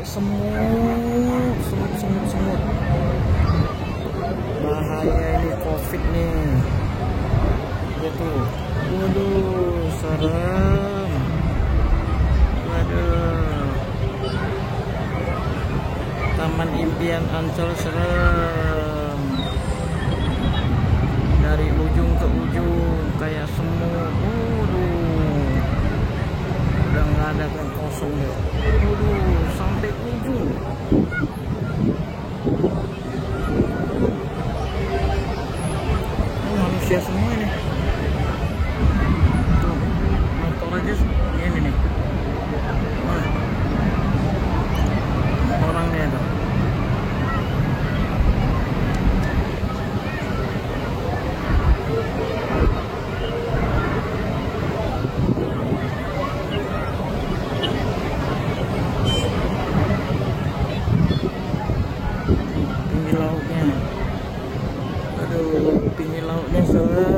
kayak semut, semut. Bahaya ini COVID nih. Gitu. Waduh, serem. Waduh. Taman Impian Ancol serem. Dari ujung ke ujung kayak semut. Waduh. Udah nggak ada yang kosong deh. Waduh, sampai ujung. Oh, manusia semua ini. Tuh, motor aja ini nih. Nah, orangnya tuh. Tinggi lautnya. Aduh, tinggi lautnya serem.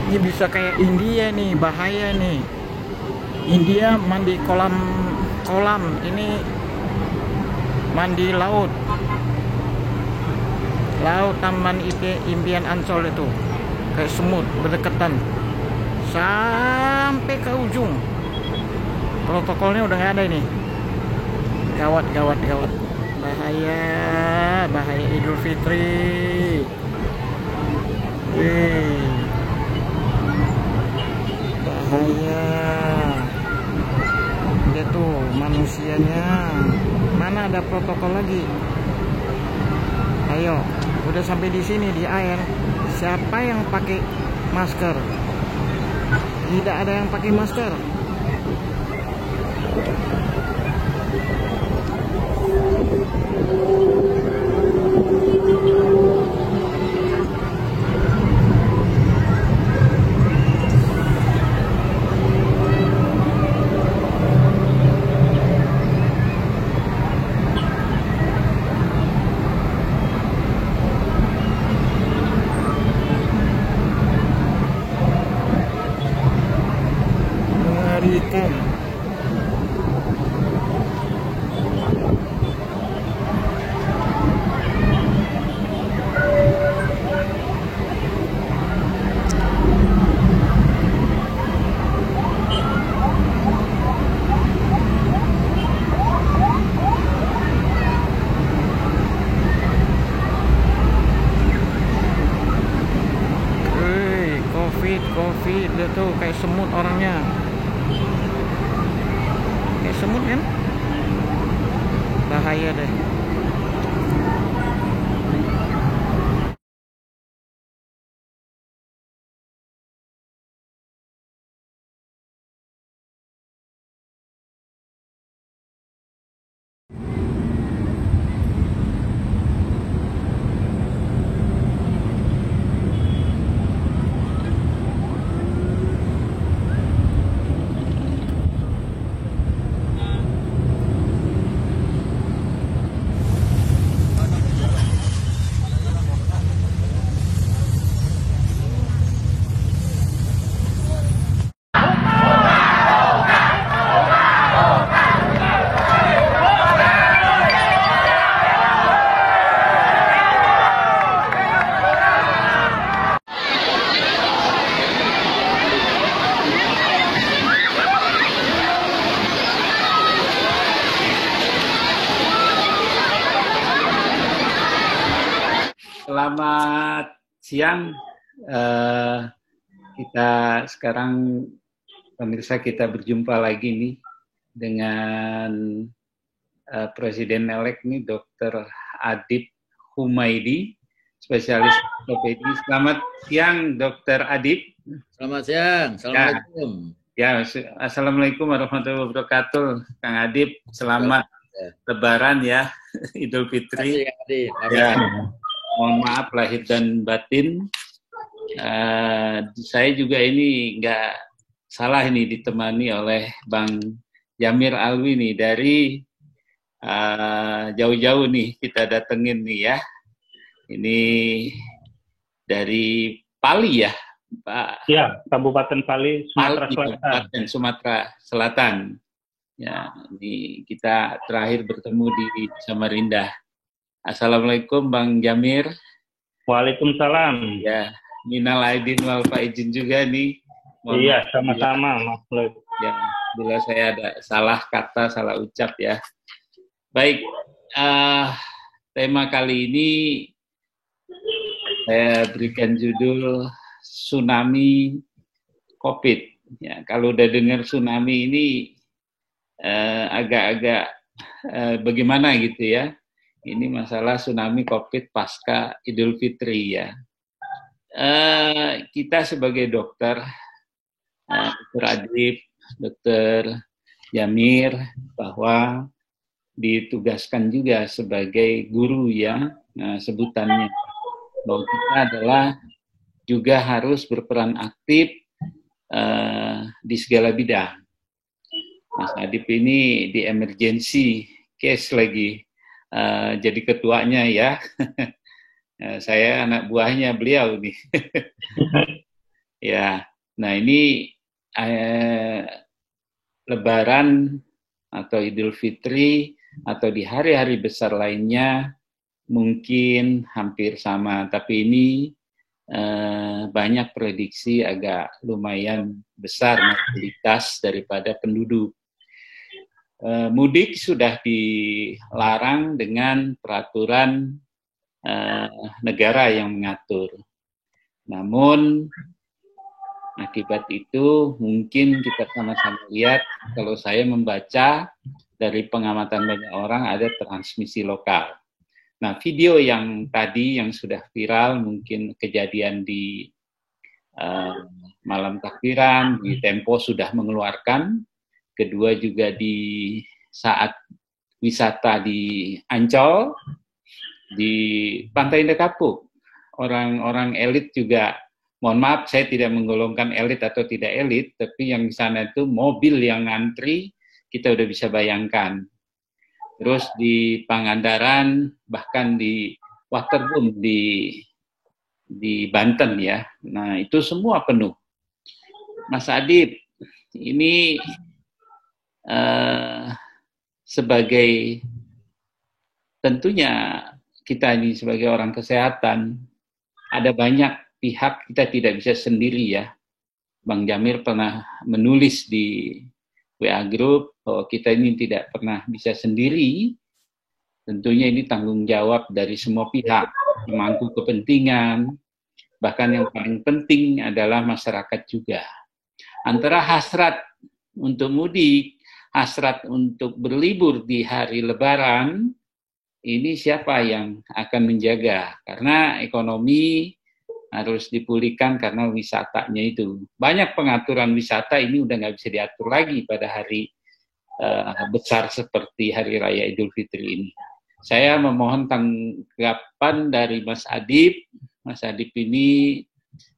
Ini bisa kayak India nih, bahaya nih. India mandi kolam, ini mandi laut Taman Impian Ancol itu kayak semut berdekatan sampai ke ujung. protokolnya udah nggak ada ini. Gawat, gawat, gawat. Bahaya, bahaya Idul Fitri. Wih, bahaya. Lihat tuh manusianya. Mana ada protokol lagi? Ayo, udah sampai di sini di air. Siapa yang pakai masker? Tidak ada yang pakai masker. Mengerikan. Covid, lihat tuh kayak semut orangnya. Kayak semut kan? Bahaya deh. Selamat siang. Kita sekarang pemirsa kita berjumpa lagi nih dengan Presiden-elek nih Dr. Adib Humaydi, spesialis ortopedi. Selamat siang Dr. Adib. Selamat siang. Assalamualaikum. Ya, assalamualaikum warahmatullahi wabarakatuh. Kang Adib, selamat Lebaran ya, Idul Fitri. Ya. Mohon maaf lahir dan batin. Saya juga ini nggak salah ini ditemani oleh Bang Jamir Alwi nih dari jauh-jauh nih kita datengin nih ya. Ini dari Pali ya, Pak? Ya, Kabupaten Pali, Sumatera Selatan. Kabupaten Sumatera Selatan. Ya, ini kita terakhir bertemu di Samarinda. Assalamualaikum Bang Jamir. Waalaikumsalam. Ya, minal aidin wal faizin juga nih. Iya, sama-sama Mas Lut. Ya, bila saya ada salah kata, salah ucap ya. Baik, tema kali ini saya berikan judul Tsunami COVID. Ya, kalau udah dengar tsunami ini agak-agak bagaimana gitu ya. Ini masalah tsunami COVID pasca Idul Fitri ya. Kita sebagai dokter, Dr. Adib, Dr. Jamir, bahwa ditugaskan juga sebagai guru ya, sebutannya. Bahwa kita adalah juga harus berperan aktif di segala bidang. Mas Adib ini di emergency case lagi. Jadi ketuanya ya. Saya anak buahnya beliau nih. Ya, nah ini Lebaran atau Idul Fitri atau di hari-hari besar lainnya mungkin hampir sama, tapi ini banyak prediksi agak lumayan besar mortalitas daripada penduduk. mudik sudah dilarang dengan peraturan negara yang mengatur. Namun akibat itu mungkin kita sama-sama lihat, kalau saya membaca dari pengamatan banyak orang, ada transmisi lokal. Nah, video yang tadi yang sudah viral, mungkin kejadian di Malam Takbiran, di Tempo sudah mengeluarkan, kedua juga di saat wisata di Ancol, di Pantai Indah Kapuk, orang-orang elit juga, mohon maaf saya tidak menggolongkan elit atau tidak elit, tapi yang di sana itu mobil yang ngantri, kita udah bisa bayangkan. Terus di Pangandaran, bahkan di Waterboom di Banten ya, nah itu semua penuh. Mas Adib, ini sebagai, tentunya kita ini sebagai orang kesehatan, ada banyak pihak, kita tidak bisa sendiri ya. Bang Jamil pernah menulis di WA Group bahwa kita ini tidak pernah bisa sendiri. Tentunya ini tanggung jawab dari semua pihak, pemangku kepentingan, bahkan yang paling penting adalah masyarakat juga. Antara hasrat untuk mudik, hasrat untuk berlibur di hari Lebaran, ini siapa yang akan menjaga? Karena ekonomi harus dipulihkan karena wisatanya itu. Banyak pengaturan wisata ini udah nggak bisa diatur lagi pada hari besar seperti Hari Raya Idul Fitri ini. Saya memohon tanggapan dari Mas Adib. Mas Adib ini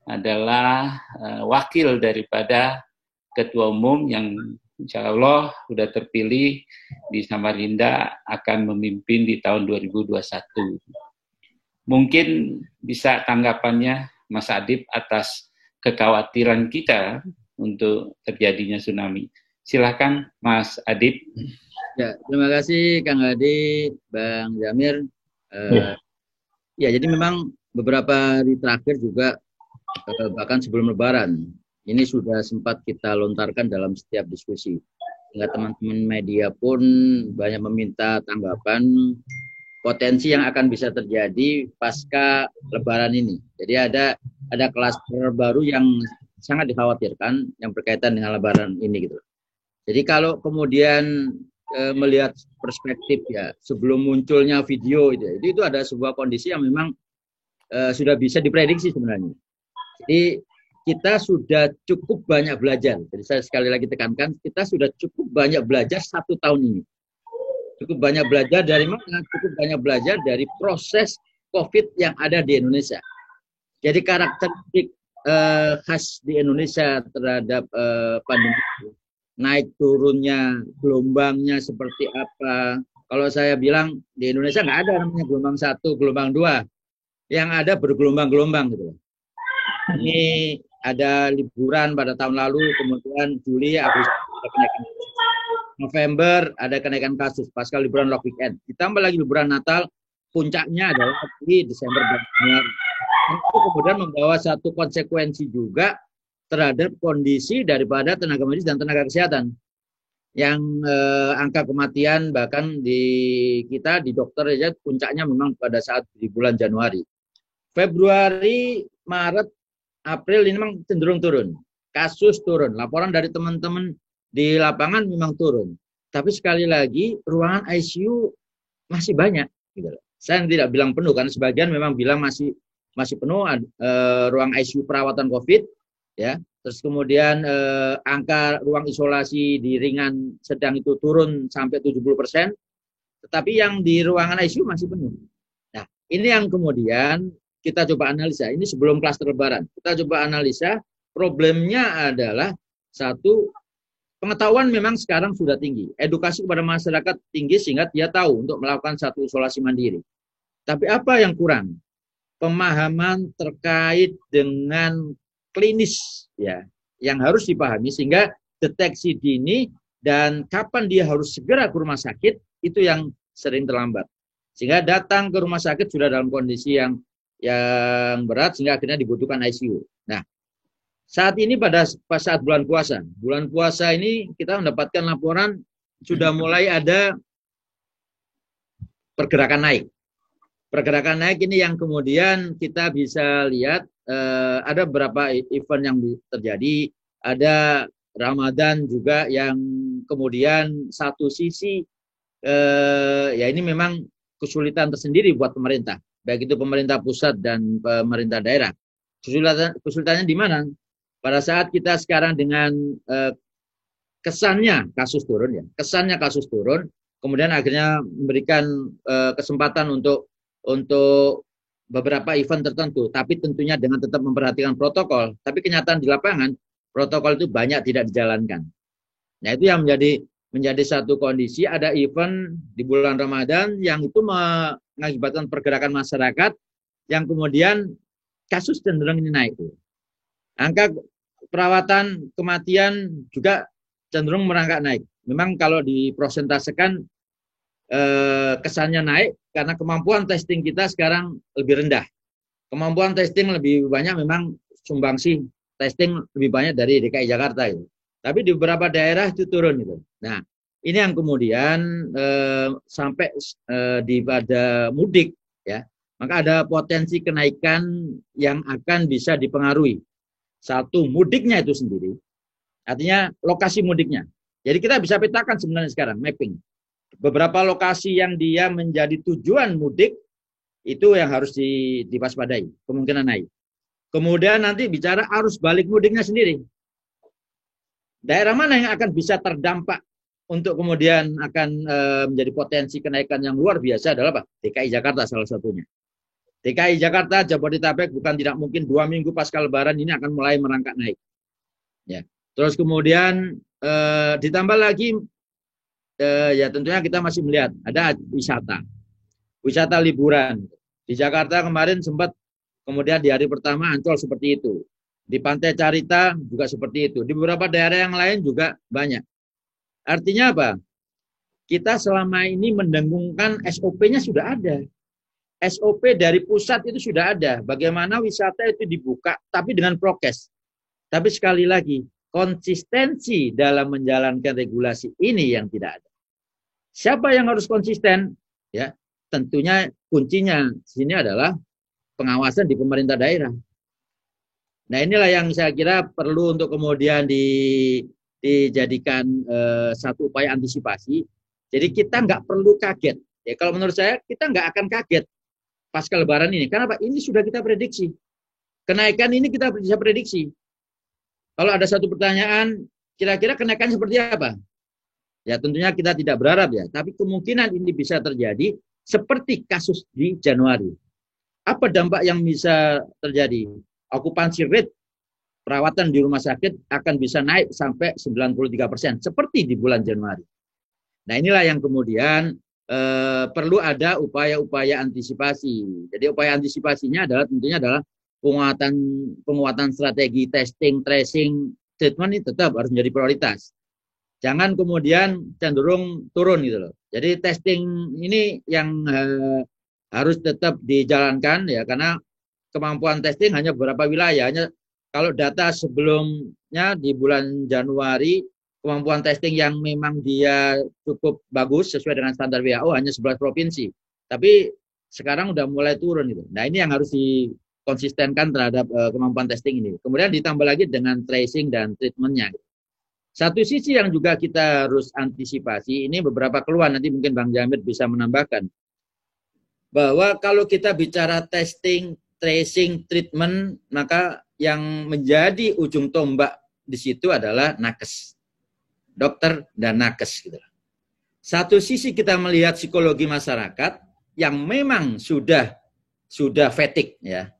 adalah wakil daripada Ketua Umum yang insya Allah sudah terpilih di Samarinda, akan memimpin di tahun 2021. Mungkin bisa tanggapannya Mas Adib atas kekhawatiran kita untuk terjadinya tsunami. Silakan Mas Adib. Ya, terima kasih Kang Adi, Bang Jamir. Ya, jadi memang beberapa hari terakhir juga bahkan sebelum Lebaran ini sudah sempat kita lontarkan dalam setiap diskusi. Sehingga teman-teman media pun banyak meminta tanggapan potensi yang akan bisa terjadi pasca Lebaran ini. Jadi ada klaster baru yang sangat dikhawatirkan yang berkaitan dengan Lebaran ini gitu. Jadi kalau kemudian melihat perspektif ya sebelum munculnya video itu ada sebuah kondisi yang memang sudah bisa diprediksi sebenarnya. Jadi kita sudah cukup banyak belajar. Jadi saya sekali lagi tekankan, kita sudah cukup banyak belajar 1 tahun ini. Cukup banyak belajar dari mana? Cukup banyak belajar dari proses COVID yang ada di Indonesia. Jadi karakteristik khas di Indonesia terhadap pandemi, naik turunnya, gelombangnya seperti apa. Kalau saya bilang di Indonesia nggak ada namanya gelombang 1, gelombang 2. Yang ada bergelombang-gelombang gitu. Ini ada liburan pada tahun lalu, kemudian Juli, Agustus ada kenaikan kasus. November ada kenaikan kasus pasca liburan long weekend. Ditambah lagi liburan Natal, puncaknya adalah di Desember dan Januari. Itu kemudian membawa satu konsekuensi juga terhadap kondisi daripada tenaga medis dan tenaga kesehatan. Yang angka kematian bahkan di kita di dokter aja puncaknya memang pada saat di bulan Januari. Februari, Maret, April ini memang cenderung turun. Kasus turun. Laporan dari teman-teman di lapangan memang turun. Tapi sekali lagi ruangan ICU masih banyak. Gitu. Saya tidak bilang penuh karena sebagian memang bilang masih penuh ruang ICU perawatan COVID. Ya. Terus kemudian angka ruang isolasi di ringan sedang itu turun sampai 70%. Tetapi yang di ruangan ICU masih penuh. Nah, ini yang kemudian kita coba analisa. Ini sebelum klaster Lebaran. Kita coba analisa. Problemnya adalah satu, pengetahuan memang sekarang sudah tinggi. Edukasi kepada masyarakat tinggi sehingga dia tahu untuk melakukan satu isolasi mandiri. Tapi apa yang kurang? Pemahaman terkait dengan klinis ya, yang harus dipahami sehingga deteksi dini dan kapan dia harus segera ke rumah sakit itu yang sering terlambat. Sehingga datang ke rumah sakit sudah dalam kondisi yang berat sehingga akhirnya dibutuhkan ICU. Nah, saat ini pada saat bulan puasa ini kita mendapatkan laporan sudah mulai ada pergerakan naik. Pergerakan naik ini yang kemudian kita bisa lihat ada beberapa event yang terjadi. Ada Ramadan juga yang kemudian satu sisi ya ini memang kesulitan tersendiri buat pemerintah, baik itu pemerintah pusat dan pemerintah daerah. Kesulitannya di mana? Pada saat kita sekarang dengan kesannya kasus turun, kemudian akhirnya memberikan kesempatan untuk beberapa event tertentu, tapi tentunya dengan tetap memperhatikan protokol. Tapi kenyataan di lapangan, protokol itu banyak tidak dijalankan. Nah, itu yang menjadi satu kondisi. Ada event di bulan Ramadan yang itu mengakibatkan pergerakan masyarakat yang kemudian kasus cenderung ini naik. Angka perawatan kematian juga cenderung merangkak naik. Memang kalau diprosentasekan kesannya naik karena kemampuan testing kita sekarang lebih rendah. Kemampuan testing lebih banyak, memang sumbangsi testing lebih banyak dari DKI Jakarta itu. Tapi di beberapa daerah itu turun itu. Nah, ini yang kemudian sampai di pada mudik ya, maka ada potensi kenaikan yang akan bisa dipengaruhi. Satu, mudiknya itu sendiri. Artinya lokasi mudiknya. Jadi kita bisa petakan sebenarnya sekarang mapping. Beberapa lokasi yang dia menjadi tujuan mudik itu yang harus diwaspadai, kemungkinan naik. Kemudian nanti bicara arus balik mudiknya sendiri. Daerah mana yang akan bisa terdampak untuk kemudian akan menjadi potensi kenaikan yang luar biasa adalah apa? DKI Jakarta salah satunya. DKI Jakarta, Jabodetabek bukan tidak mungkin 2 minggu pasca Lebaran ini akan mulai merangkak naik. Ya. Terus kemudian ditambah lagi ya tentunya kita masih melihat ada wisata liburan. Di Jakarta kemarin sempat kemudian di hari pertama Ancol seperti itu. Di Pantai Carita juga seperti itu. Di beberapa daerah yang lain juga banyak. Artinya apa? Kita selama ini mendengungkan SOP-nya sudah ada. SOP dari pusat itu sudah ada. Bagaimana wisata itu dibuka tapi dengan prokes. Tapi sekali lagi, konsistensi dalam menjalankan regulasi ini yang tidak ada. Siapa yang harus konsisten? Ya, tentunya kuncinya di sini adalah pengawasan di pemerintah daerah. Nah, inilah yang saya kira perlu untuk kemudian dijadikan satu upaya antisipasi. Jadi kita nggak perlu kaget. Ya, kalau menurut saya kita nggak akan kaget pasca Lebaran ini. Kenapa? Ini sudah kita prediksi. Kenaikan ini kita bisa prediksi. Kalau ada satu pertanyaan, kira-kira kenaikan seperti apa? Ya tentunya kita tidak berharap ya, tapi kemungkinan ini bisa terjadi seperti kasus di Januari. Apa dampak yang bisa terjadi? Okupansi rate perawatan di rumah sakit akan bisa naik sampai 93%, seperti di bulan Januari. Nah inilah yang kemudian perlu ada upaya-upaya antisipasi. Jadi upaya antisipasinya adalah tentunya adalah penguatan strategi testing, tracing, treatment ini tetap harus menjadi prioritas. Jangan kemudian cenderung turun gitu loh. Jadi testing ini yang harus tetap dijalankan ya, karena kemampuan testing hanya beberapa wilayah. Hanya kalau data sebelumnya di bulan Januari kemampuan testing yang memang dia cukup bagus sesuai dengan standar WHO hanya 11 provinsi. Tapi sekarang udah mulai turun gitu. Nah, ini yang harus dikonsistenkan terhadap kemampuan testing ini. Kemudian ditambah lagi dengan tracing dan treatmentnya. Satu sisi yang juga kita harus antisipasi, ini beberapa keluhan, nanti mungkin Bang Jamir bisa menambahkan. Bahwa kalau kita bicara testing, tracing, treatment, maka yang menjadi ujung tombak di situ adalah nakes. Dokter dan nakes. Gitu. Satu sisi kita melihat psikologi masyarakat yang memang sudah fatigue ya.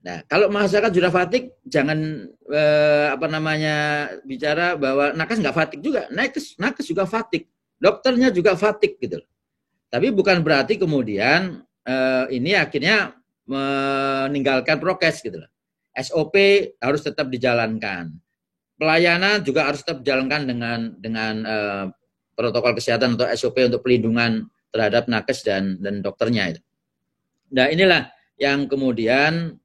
Nah, kalau masyarakat sudah fatigue, jangan bicara bahwa nakes nggak fatigue juga. Nakes juga fatigue, dokternya juga fatigue gitu. Tapi bukan berarti kemudian ini akhirnya meninggalkan prokes gitu. SOP harus tetap dijalankan. Pelayanan juga harus tetap dijalankan dengan protokol kesehatan atau SOP untuk pelindungan terhadap nakes dan dokternya. Nah, inilah yang kemudian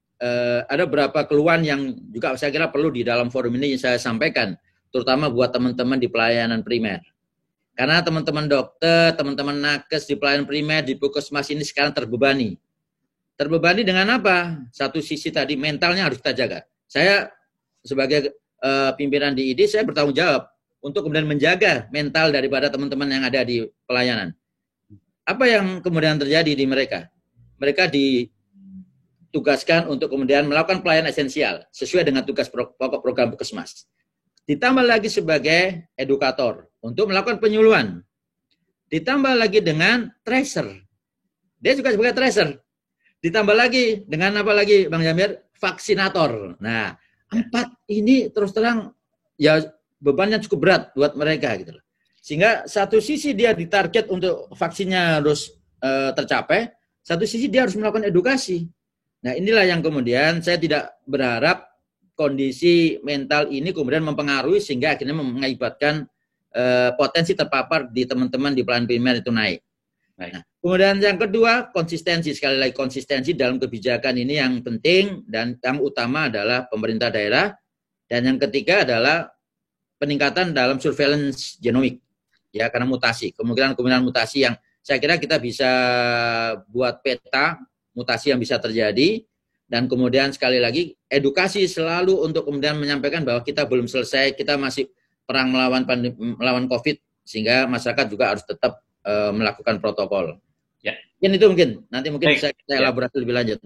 ada beberapa keluhan yang juga saya kira perlu di dalam forum ini saya sampaikan, terutama buat teman-teman di pelayanan primer. Karena teman-teman dokter, teman-teman nakes di pelayanan primer, di puskesmas ini sekarang terbebani. Terbebani dengan apa? Satu sisi tadi mentalnya harus kita jaga. Saya sebagai pimpinan di ID, saya bertanggung jawab untuk kemudian menjaga mental daripada teman-teman yang ada di pelayanan. Apa yang kemudian terjadi di mereka? Mereka ditugaskan untuk kemudian melakukan pelayanan esensial sesuai dengan tugas pokok program puskesmas. Ditambah lagi sebagai edukator untuk melakukan penyuluhan. Ditambah lagi dengan tracer. Dia juga sebagai tracer. Ditambah lagi dengan apa lagi Bang Jamir? Vaksinator. Nah, 4 ini terus terang ya bebannya cukup berat buat mereka gitu loh. Sehingga satu sisi dia ditarget untuk vaksinnya harus tercapai, satu sisi dia harus melakukan edukasi. Nah, inilah yang kemudian saya tidak berharap kondisi mental ini kemudian mempengaruhi sehingga akhirnya mengakibatkan potensi terpapar di teman-teman di pelayanan primer itu naik. Nah, kemudian yang kedua, konsistensi. Sekali lagi konsistensi dalam kebijakan ini yang penting dan yang utama adalah pemerintah daerah. Dan yang ketiga adalah peningkatan dalam surveillance genomik. Ya, karena mutasi, kemungkinan mutasi yang saya kira kita bisa buat peta mutasi yang bisa terjadi. Dan kemudian sekali lagi edukasi selalu untuk kemudian menyampaikan bahwa kita belum selesai, kita masih perang melawan COVID, sehingga masyarakat juga harus tetap melakukan protokol. Ya. Mungkin itu nanti bisa kita ya. elaborasi lebih lanjut.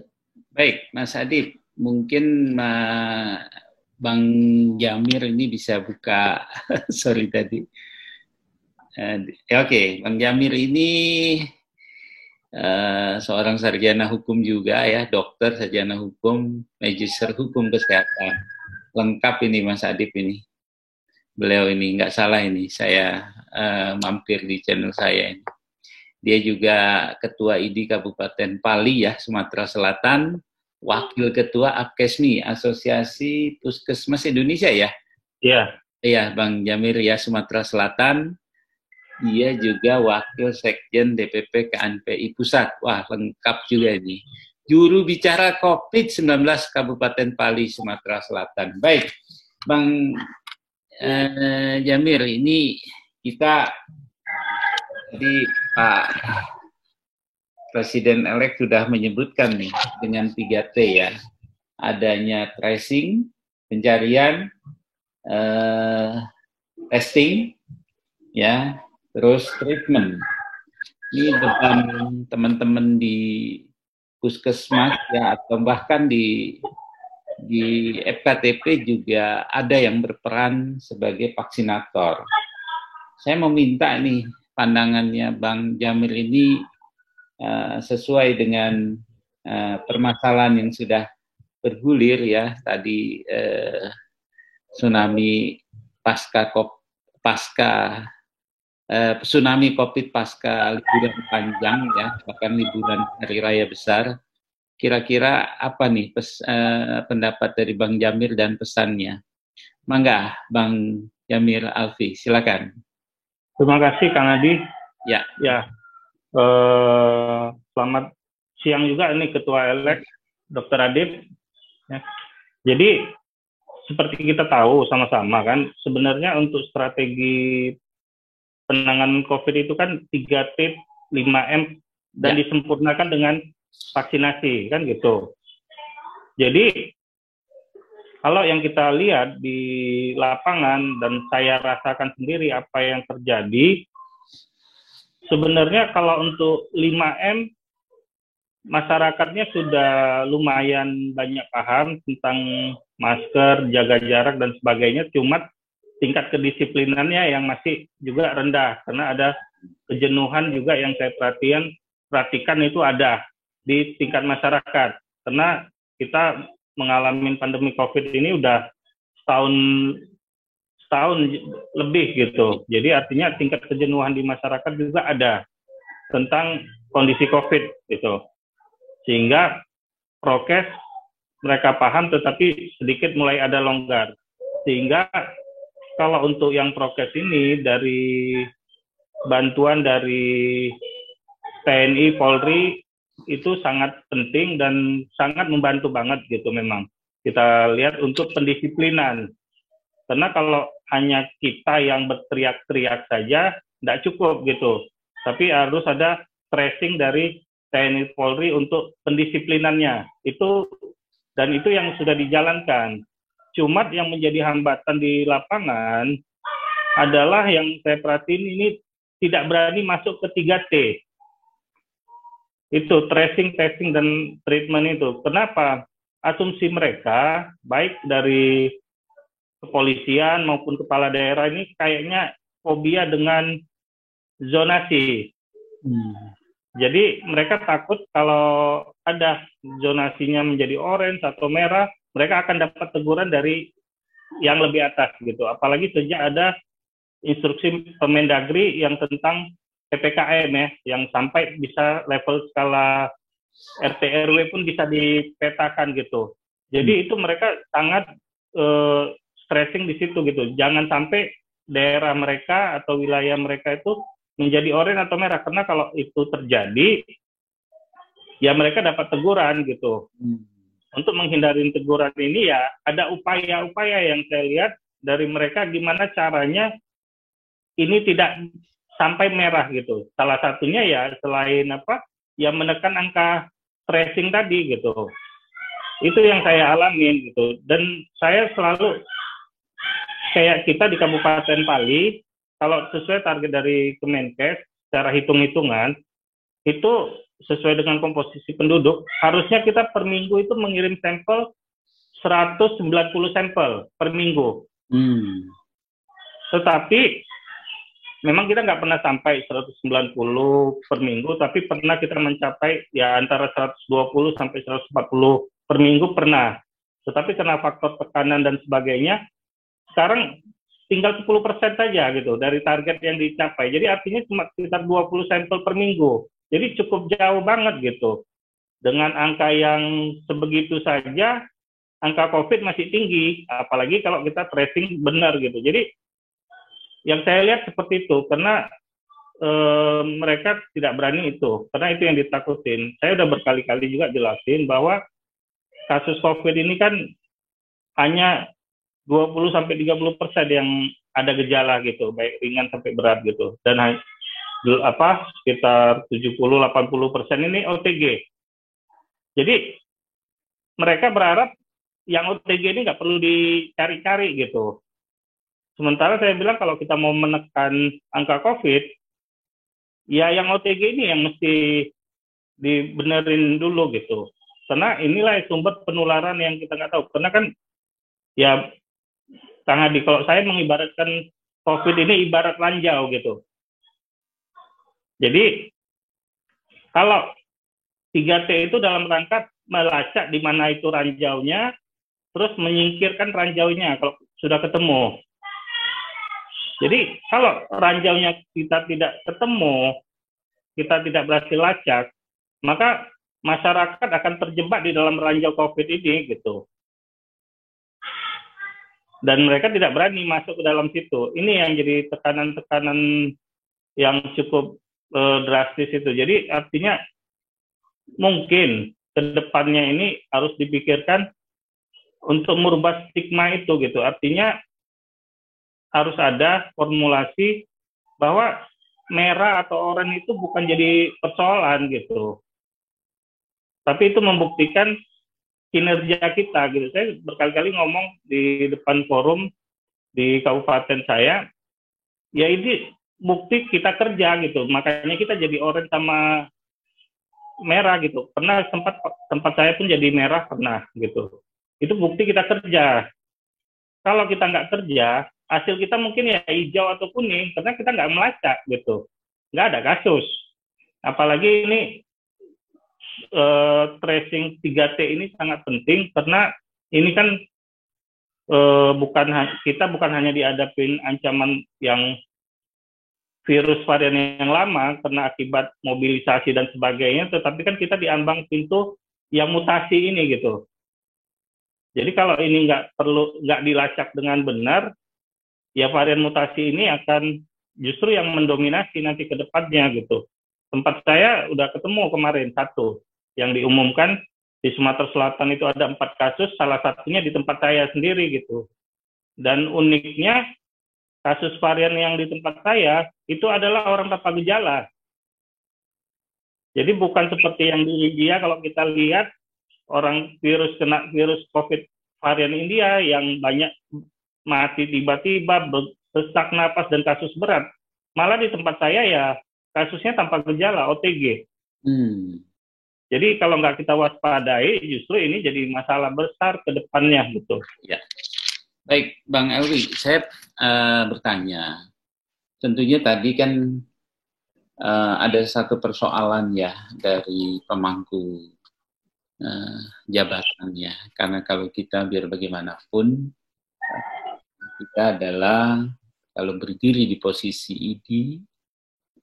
Baik, Mas Adib, mungkin Bang Jamir ini bisa buka, sorry tadi. Oke, Bang Jamir ini seorang sarjana hukum juga ya, dokter sarjana hukum, magister hukum kesehatan. Lengkap ini Mas Adib ini. Beliau ini nggak salah ini, saya mampir di channel saya ini. Dia juga Ketua ID Kabupaten Pali ya, Sumatera Selatan, Wakil Ketua APKESMI, Asosiasi Puskesmas Indonesia ya? Iya. Iya, Bang Jamir ya, Sumatera Selatan. Dia juga Wakil Sekjen DPP KNPI Pusat. Wah, lengkap juga ini. Juru bicara COVID-19 Kabupaten Pali, Sumatera Selatan. Baik, Bang Jamir, ini kita tadi Pak Presiden-elek sudah menyebutkan nih dengan 3T ya. Adanya tracing, pencarian, testing, ya, terus treatment. Ini beban teman-teman di puskesmas ya, atau bahkan di FKTP juga ada yang berperan sebagai vaksinator. Saya mau minta nih pandangannya Bang Jamil ini sesuai dengan permasalahan yang sudah bergulir ya tadi, tsunami tsunami COVID pasca liburan panjang ya, bahkan liburan hari raya besar. Kira-kira apa nih pendapat dari Bang Jamil dan pesannya? Mangga, Bang Jamil Alfi, silakan. Terima kasih Kang Adi. Ya. Selamat siang juga ini Ketua Elek Dr. Adib. Ya. Jadi seperti kita tahu sama-sama kan, sebenarnya untuk strategi penanganan COVID itu kan 3T, 5M, dan disempurnakan dengan vaksinasi, kan gitu. Jadi, kalau yang kita lihat di lapangan, dan saya rasakan sendiri apa yang terjadi, sebenarnya kalau untuk 5M, masyarakatnya sudah lumayan banyak paham tentang masker, jaga jarak, dan sebagainya, cuma tingkat kedisiplinannya yang masih juga rendah, karena ada kejenuhan juga yang saya perhatikan itu ada di tingkat masyarakat, karena kita mengalami pandemi COVID ini udah setahun lebih gitu. Jadi artinya tingkat kejenuhan di masyarakat juga ada tentang kondisi COVID gitu. Sehingga prokes mereka paham, tetapi sedikit mulai ada longgar. Sehingga kalau untuk yang prokes ini dari bantuan dari TNI, Polri itu sangat penting dan sangat membantu banget gitu memang. Kita lihat untuk pendisiplinan. Karena kalau hanya kita yang berteriak-teriak saja, tidak cukup gitu. Tapi harus ada tracing dari TNI Polri untuk pendisiplinannya. Dan itu yang sudah dijalankan. Cuma yang menjadi hambatan di lapangan adalah yang saya perhatiin ini tidak berani masuk ke 3T. Itu tracing, testing, dan treatment itu. Kenapa? Asumsi mereka, baik dari kepolisian maupun kepala daerah ini kayaknya fobia dengan zonasi. Jadi mereka takut kalau ada zonasinya menjadi orange atau merah, mereka akan dapat teguran dari yang lebih atas gitu. Apalagi sejak ada instruksi Permendagri yang tentang PPKM ya, yang sampai bisa level skala RT RW pun bisa dipetakan gitu. Jadi itu mereka sangat stressing di situ gitu. Jangan sampai daerah mereka atau wilayah mereka itu menjadi oranye atau merah, karena kalau itu terjadi ya mereka dapat teguran gitu. Untuk menghindari teguran ini ya ada upaya-upaya yang saya lihat dari mereka gimana caranya ini tidak sampai merah gitu. Salah satunya ya selain ya menekan angka tracing tadi gitu. Itu yang saya alamin gitu. Dan saya selalu kayak kita di Kabupaten Pali, kalau sesuai target dari Kemenkes, secara hitung-hitungan, itu sesuai dengan komposisi penduduk, harusnya kita per minggu itu mengirim sampel 190 sampel per minggu. Tetapi memang kita nggak pernah sampai 190 per minggu, tapi pernah kita mencapai ya antara 120 sampai 140 per minggu pernah. Tetapi karena faktor tekanan dan sebagainya, sekarang tinggal 10% saja gitu dari target yang dicapai. Jadi artinya cuma sekitar 20 sampel per minggu. Jadi cukup jauh banget gitu. Dengan angka yang sebegitu saja, angka COVID masih tinggi, apalagi kalau kita tracing benar gitu. Jadi yang saya lihat seperti itu, karena mereka tidak berani itu, karena itu yang ditakutin. Saya udah berkali-kali juga jelasin bahwa kasus COVID ini kan hanya 20-30% yang ada gejala gitu, baik ringan sampai berat gitu. Dan sekitar 70-80% ini OTG. Jadi mereka berharap yang OTG ini nggak perlu dicari-cari gitu. Sementara saya bilang kalau kita mau menekan angka COVID, ya yang OTG ini yang mesti dibenerin dulu gitu. Karena inilah sumber penularan yang kita nggak tahu. Karena kan ya Kang Adi, kalau saya mengibaratkan COVID ini ibarat ranjau gitu. Jadi kalau 3T itu dalam rangka melacak di mana itu ranjaunya, terus menyingkirkan ranjaunya kalau sudah ketemu. Jadi kalau ranjaunya kita tidak ketemu, kita tidak berhasil lacak, maka masyarakat akan terjebak di dalam ranjau COVID ini gitu. Dan mereka tidak berani masuk ke dalam situ. Ini yang jadi tekanan-tekanan yang cukup drastis itu. Jadi artinya mungkin ke depannya ini harus dipikirkan untuk merubah stigma itu gitu. Artinya harus ada formulasi bahwa merah atau oranye itu bukan jadi persoalan gitu. Tapi itu membuktikan kinerja kita gitu. Saya berkali-kali ngomong di depan forum di kabupaten saya, ya ini bukti kita kerja gitu. Makanya kita jadi orange sama merah gitu. Pernah tempat saya pun jadi merah pernah gitu. Itu bukti kita kerja. Kalau kita nggak kerja, hasil kita mungkin ya hijau atau kuning karena kita nggak melacak gitu. Nggak ada kasus. Apalagi ini tracing 3T ini sangat penting karena ini kan kita bukan hanya dihadapin ancaman yang virus varian yang lama karena akibat mobilisasi dan sebagainya, tetapi kan kita diambang pintu yang mutasi ini gitu. Jadi kalau ini nggak dilacak dengan benar, ya varian mutasi ini akan justru yang mendominasi nanti ke depannya gitu. Tempat saya udah ketemu kemarin satu yang diumumkan di Sumatera Selatan itu ada 4 kasus, salah satunya di tempat saya sendiri gitu. Dan uniknya kasus varian yang di tempat saya itu adalah orang tanpa gejala. Jadi bukan seperti yang di India, kalau kita lihat orang kena virus COVID varian India yang banyak mati tiba-tiba, sesak napas dan kasus berat. Malah di tempat saya ya kasusnya tanpa gejala, OTG. Jadi kalau nggak kita waspadai, justru ini jadi masalah besar ke depannya gitu. Ya. Baik, Bang Elwi, saya bertanya. Tentunya tadi kan ada satu persoalan ya dari pemangku jabatannya. Karena kalau kita biar bagaimanapun, kita adalah kalau berdiri di posisi ini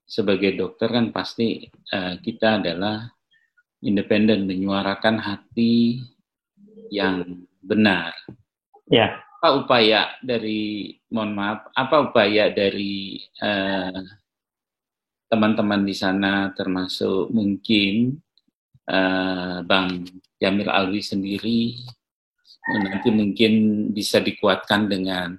sebagai dokter kan pasti kita adalah independen, menyuarakan hati yang benar. Ya. Apa upaya dari, apa upaya dari teman-teman di sana, termasuk mungkin Bang Jamil Alwi sendiri, nanti mungkin bisa dikuatkan dengan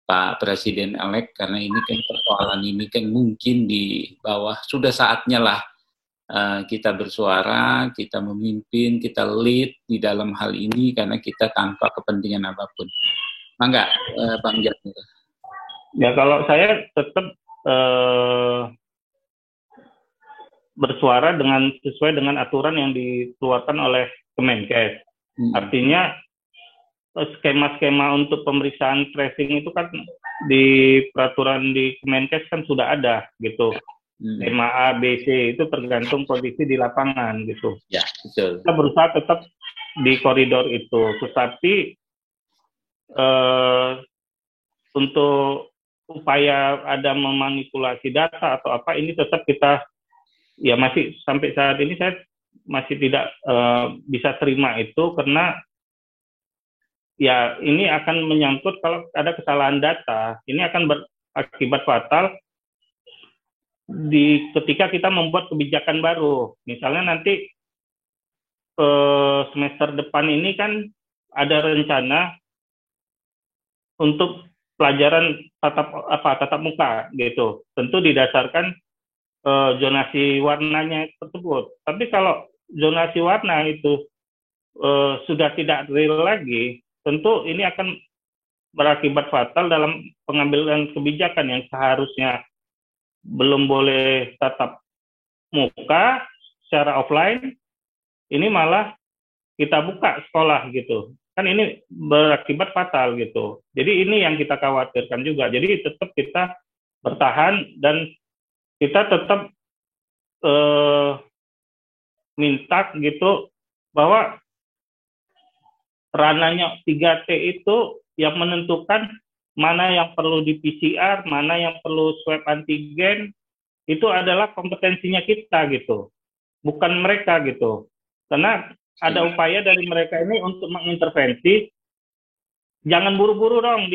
Pak Presiden-elek, karena ini kan persoalan ini kan mungkin di bawah, sudah saatnya lah kita bersuara, kita memimpin, kita lead di dalam hal ini karena kita tanpa kepentingan apapun. Mangga, Bang Jamil. Ya kalau saya tetap bersuara sesuai dengan aturan yang dikeluarkan oleh Kemenkes. Artinya skema-skema untuk pemeriksaan tracing itu kan di peraturan di Kemenkes kan sudah ada gitu. Skema A, B, C itu tergantung kondisi di lapangan gitu. Ya, betul. Kita berusaha tetap di koridor itu, tetapi untuk upaya ada memanipulasi data atau apa ini tetap kita ya masih sampai saat ini saya masih tidak bisa terima itu, karena ya ini akan menyangkut kalau ada kesalahan data, ini akan berakibat fatal ketika kita membuat kebijakan baru. Misalnya nanti semester depan ini kan ada rencana untuk pelajaran tatap muka gitu. Tentu didasarkan zonasi warnanya tersebut. Tapi kalau zonasi warna itu sudah tidak real lagi, tentu ini akan berakibat fatal dalam pengambilan kebijakan yang seharusnya belum boleh tatap muka secara offline, ini malah kita buka sekolah gitu. Kan ini berakibat fatal gitu. Jadi ini yang kita khawatirkan juga. Jadi tetap kita bertahan dan kita tetap minta gitu bahwa ranahnya 3T itu yang menentukan mana yang perlu di PCR, mana yang perlu swab antigen, itu adalah kompetensinya kita gitu, bukan mereka gitu. Karena ada upaya dari mereka ini untuk mengintervensi, jangan buru-buru dong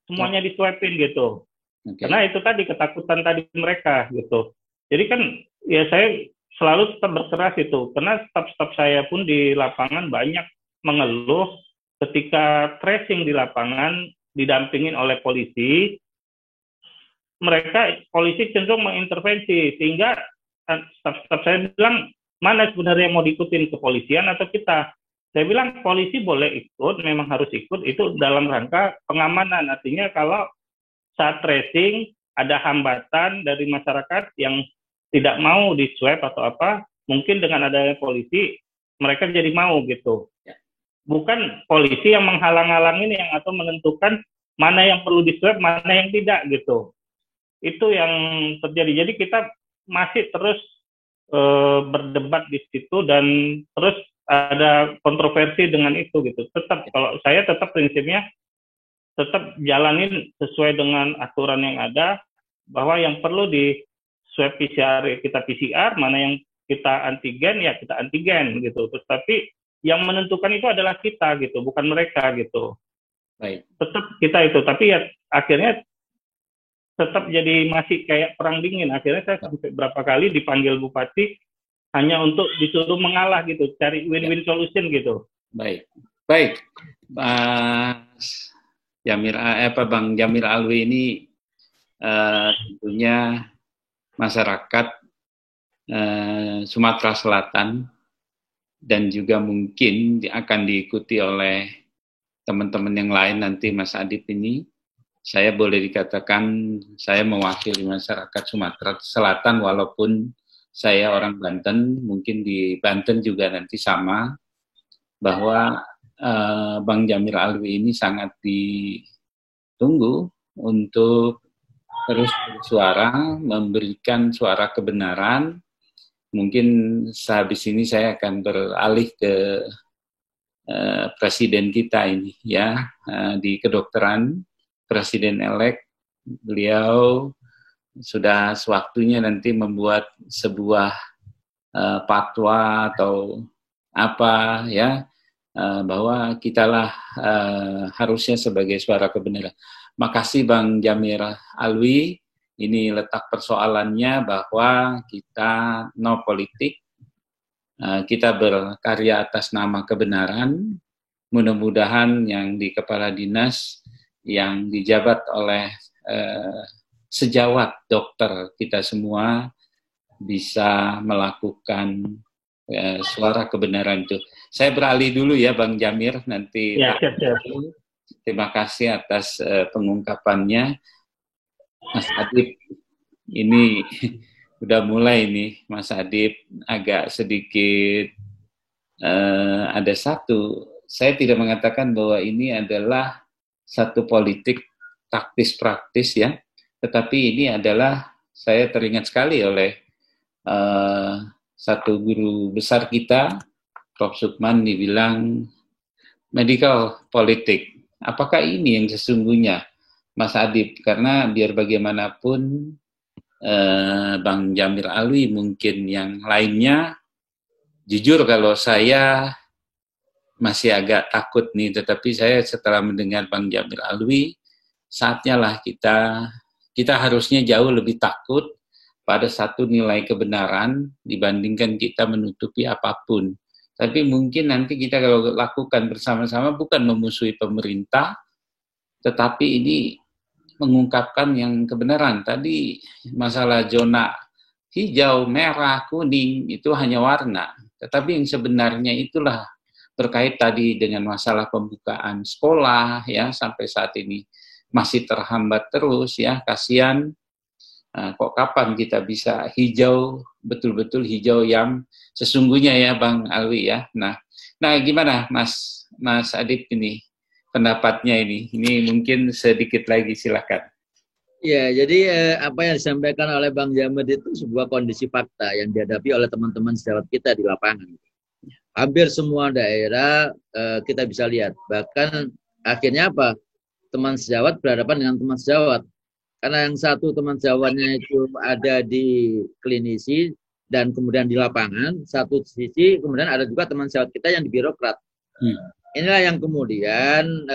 semuanya di swabin gitu. Karena itu tadi ketakutan tadi mereka gitu. Jadi kan ya saya selalu tetap berkeras itu, karena staf-staf saya pun di lapangan banyak mengeluh ketika tracing di lapangan didampingin oleh polisi, polisi cenderung mengintervensi, sehingga staf-staf saya bilang, mana sebenarnya mau diikutin, kepolisian atau kita? Saya bilang polisi boleh ikut, memang harus ikut, itu dalam rangka pengamanan. Artinya kalau saat tracing ada hambatan dari masyarakat yang tidak mau di swab atau apa, mungkin dengan adanya polisi mereka jadi mau gitu. Bukan polisi yang menghalang-halangi yang atau menentukan mana yang perlu di swab, mana yang tidak gitu. Itu yang terjadi. Jadi kita masih terus berdebat di situ dan terus ada kontroversi dengan itu gitu. Tetap kalau saya tetap prinsipnya tetap jalanin sesuai dengan aturan yang ada, bahwa yang perlu di swab PCR kita PCR, mana yang kita antigen ya kita antigen gitu. Tapi yang menentukan itu adalah kita gitu, bukan mereka gitu. Baik. Tetap kita itu, tapi ya akhirnya tetap jadi masih kayak perang dingin. Akhirnya saya sampai berapa kali dipanggil bupati hanya untuk disuruh mengalah gitu, cari win-win solution gitu. Baik, Mas Bang Jamil Alwi ini tentunya masyarakat Sumatera Selatan dan juga mungkin akan diikuti oleh teman-teman yang lain nanti Mas Adip ini. Saya boleh dikatakan saya mewakili masyarakat Sumatera Selatan walaupun saya orang Banten, mungkin di Banten juga nanti sama, bahwa Bang Jamil Alwi ini sangat ditunggu untuk terus bersuara, memberikan suara kebenaran. Mungkin sehabis ini saya akan beralih ke presiden kita ini ya, di kedokteran, presiden-elek. Beliau sudah sewaktunya nanti membuat sebuah fatwa atau apa ya, bahwa kitalah harusnya sebagai suara kebenaran. Makasih Bang Jamil Alwi. Ini letak persoalannya bahwa kita no politik, kita berkarya atas nama kebenaran. Mudah-mudahan yang di kepala dinas yang dijabat oleh sejawat dokter kita semua bisa melakukan suara kebenaran itu. Saya beralih dulu ya Bang Jamil, nanti ya, terima kasih atas pengungkapannya. Mas Adip, ini udah mulai nih Mas Adip agak sedikit ada satu, saya tidak mengatakan bahwa ini adalah satu politik taktis praktis ya, tetapi ini adalah, saya teringat sekali oleh satu guru besar kita, Prof. Sukman, dibilang medical politik. Apakah ini yang sesungguhnya Mas Adip? Karena biar bagaimanapun Bang Jamil Alwi mungkin yang lainnya, jujur kalau saya masih agak takut nih, tetapi saya setelah mendengar Bang Jamil Alwi, saatnya lah kita harusnya jauh lebih takut pada satu nilai kebenaran dibandingkan kita menutupi apapun. Tapi mungkin nanti kita kalau lakukan bersama-sama bukan memusuhi pemerintah, tetapi ini mengungkapkan yang kebenaran. Tadi masalah zona hijau, merah, kuning itu hanya warna. Tetapi yang sebenarnya itulah terkait tadi dengan masalah pembukaan sekolah ya, sampai saat ini masih terhambat terus ya, kasihan. Kok kapan kita bisa hijau, betul-betul hijau yang sesungguhnya ya Bang Alwi ya. Nah gimana Mas Adip ini pendapatnya ini? Ini mungkin sedikit lagi silakan. Ya, jadi apa yang disampaikan oleh Bang Jamil itu sebuah kondisi fakta yang dihadapi oleh teman-teman sejawat kita di lapangan. Hampir semua daerah kita bisa lihat. Bahkan akhirnya apa? Teman sejawat berhadapan dengan teman sejawat. Karena yang satu teman sejawatnya itu ada di klinisi dan kemudian di lapangan, satu sisi kemudian ada juga teman sejawat kita yang di birokrat. Inilah yang kemudian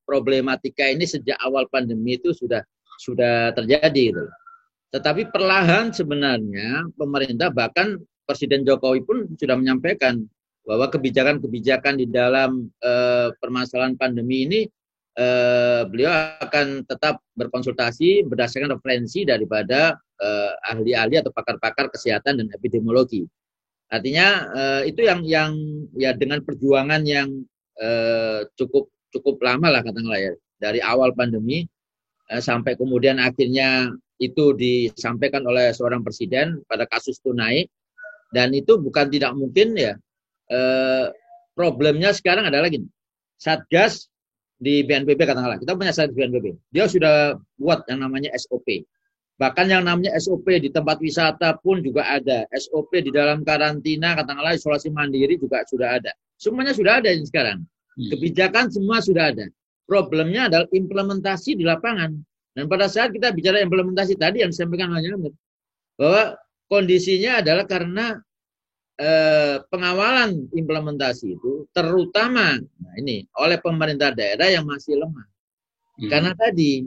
problematika ini sejak awal pandemi itu sudah terjadi. Gitu. Tetapi perlahan sebenarnya pemerintah, bahkan Presiden Jokowi pun sudah menyampaikan bahwa kebijakan-kebijakan di dalam permasalahan pandemi ini beliau akan tetap berkonsultasi berdasarkan referensi daripada ahli-ahli atau pakar-pakar kesehatan dan epidemiologi. Artinya itu yang ya dengan perjuangan yang cukup lama lah katakanlah ya, dari awal pandemi sampai kemudian akhirnya itu disampaikan oleh seorang presiden pada kasus itu naik, dan itu bukan tidak mungkin ya. Problemnya sekarang adalah gini, Satgas di BNPB katakanlah, kita punya Satgas BNPB, dia sudah buat yang namanya SOP. Bahkan yang namanya SOP di tempat wisata pun juga ada. SOP di dalam karantina, katakanlah isolasi mandiri juga sudah ada. Semuanya sudah ada ini sekarang. Kebijakan semua sudah ada. Problemnya adalah implementasi di lapangan. Dan pada saat kita bicara implementasi tadi yang disampaikan oleh Jamil, bahwa kondisinya adalah karena pengawalan implementasi itu terutama ini oleh pemerintah daerah yang masih lemah. Karena tadi